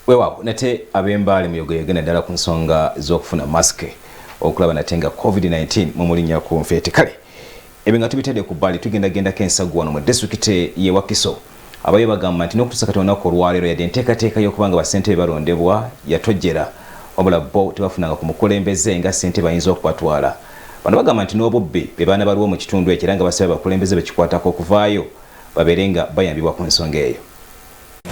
Wewa nate abembali muyogoyegana ddala ku nsonga z'okufuna maske okulaba natenga COVID-19 mu mulinya ku nfeete kale ebinga tubitedde ku bbali tugenda kensagu wano mu district ye Wakiso abayo bagamba nti n'okutuusa kati olunaku olwaleero yadde enteekateeka y'okubanga bassentebe balondebwa yatojjera wabula bo tebafunanga ku mukulembeze nga ssentebe bayinza okubatwala bano bagamba nti n'obubbi be baana baliwo mu kitundu ekyo era nga basaba abakulembeze bekikwatako okuvaayo babeere nga bayambibwa ku nsonga eyo.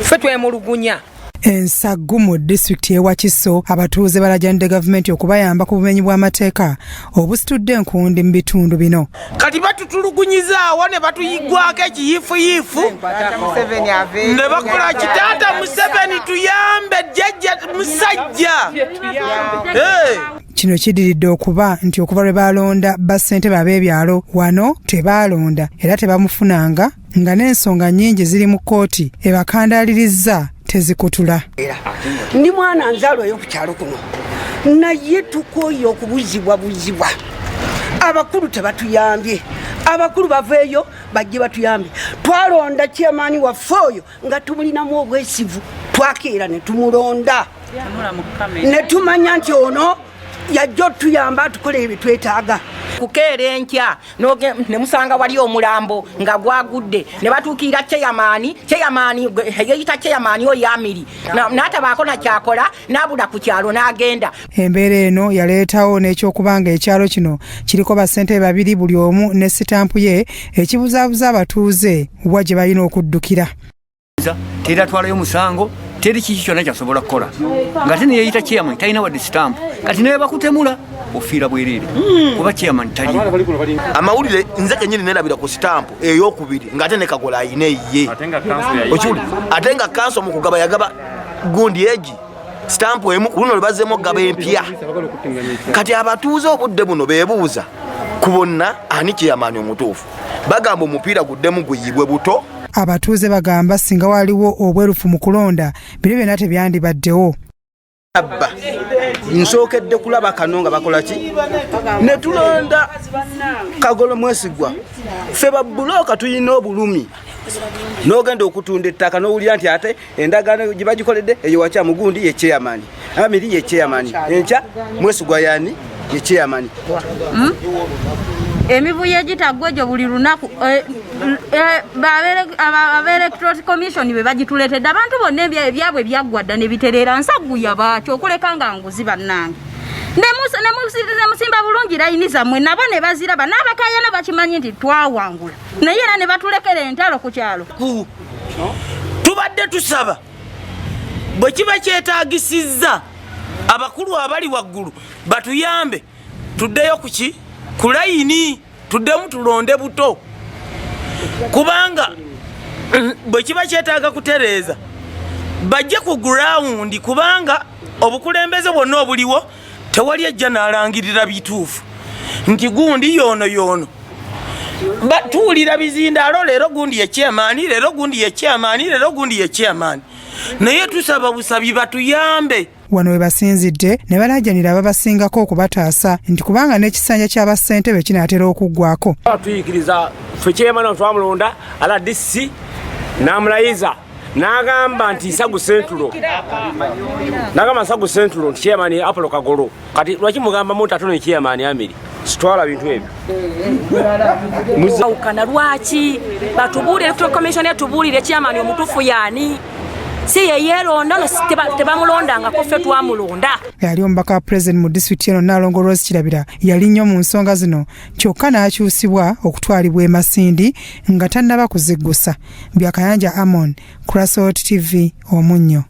Ffe twemulugunya Ensagu mu district ye Wakiso abatuuze balajanidde gavumenti okubayamba ku bumenyi bw'amateeka obusitudde enkundi mu bitundu bino. Kati batutulugunyiza awo ne batuyigwako ekiyifuyifu ne bakola kitaata Museveni tuyambe jjajja musajja. Kino kidiridde okuba nti okuva lwe balonda bassentebe ab'ebyalo wano tebalonda era tebamufunanga nga n'ensonga nnyingi ziri mu kkooti ebakandalirizza tezikutula. Ndi mwana nzaalwayo ku kyalo kuno naye tukooye okubuzibwa abakulu tebatuyambye abakulu baveeyo bajje batuyambye twalonda chairman waffe oyo nga tumulinamu obwesivu twakeera ne tumulonda ne tumanya nti ono yajja otuyamba tukola ebitwetaaga. Kukeera enkya ne musanga wali omulambo nga gwagudde ne batuukira chairman yeyita chairman oyo Amiri n'atabaako na kyakola n'abula ku kyalo n'agenda. Embeera eno yaleetawo n'ekyokubanga ekyalo kino kiriko bassentebe babiri buli omu ne sitampu ye ekibuzaabuza abatuuze wa gye balina okuddukira. Teratwalayo musango teri kiki kyonna kyasobola kukola nga tene yeyita chairman talina wadde sitampu kati naye bakutemula ofiira bwereere kuba chairman tali. Amawulire nze kennyini nerabira ku sitampu ey'okubiri ng'ate ne Kagola ayina eyiye ate nga kanso mu kugaba yagaba gundi egi sitampu emu luno lwe bazzeemu okugaba empya. Kati abatuuze obudde buno beebuuza ku bonna ani chairman omutuufu bagamba omupiira guddemu guyibwe buto. Abatuuze bagamba singa waliwo obwerufu mu kulonda bino byonna tebyandibaddewo. Abba nsookedde kulaba kano nga bakola ki ne tulonda Kagolo Mwesigwa ffe babbulooka tulina obulumi n'ogenda okutunda ettaka n'owulira nti ate endagaano gye bagikoledde eyo wakya Mugundi ye chairman Amiri ye chairman enkya Mwesigwa yani ye chairman. Emivuyo gitagwejo buli lunaku Electoral Commission be bagituletedde abantu bonna ebyabwe byaggwadda ne biterera nsaguya baakyo okuleka nga nguzi bannange ne musimba bulungi layini zammwe nabo ne baziraba n'abakayana bakimanyi nti twawangula naye era ne batulekera entalo ku kyalo. Tubadde tusaba bwe kiba kyetaagisizza abakulu abali waggulu batuyambe tuddeyo kuki ku layini tuddemu tulonde buto kubanga bwe kiba kyetaaga kutereeza bajje ku ground kubanga obukulembeze bwonna obuliwo tewali ejja n'alangirira bituufu nti gundi yoono tuwulira bizindaalo leero gundi ye chairman leero gundi ye chairman leero gundi ye chairman naye tusaba busabi batuyambe. Wano we basinzidde ne balajjanira ababasingako okubataasa nti kubanga n'ekisanja ky'abassentebe kinaatera okuggwako. Tuyikiriza ffe chairman twamulonda ala DC n'amulayiza n'agamba nti Nsagu Central nti chairman Apollo Kagolo kati lwaki mugamba muntu atono chairman Amiri sitwala bintu ebyo muzawukana lwaki batubuulire Electoral Commission etubuulire chairman omutuufu yaani si yeyelonda tebamulondangako ffe twamulonda. Yali omubaka wa president mu district eno Nalongo Rose Kirabira yali nnyo mu nsonga zino kyokka n'akyusibwa okutwalibwa e Masindi nga tannaba kuziggusa. Byakayanja Amon, Crossroads TV, Omunnyo.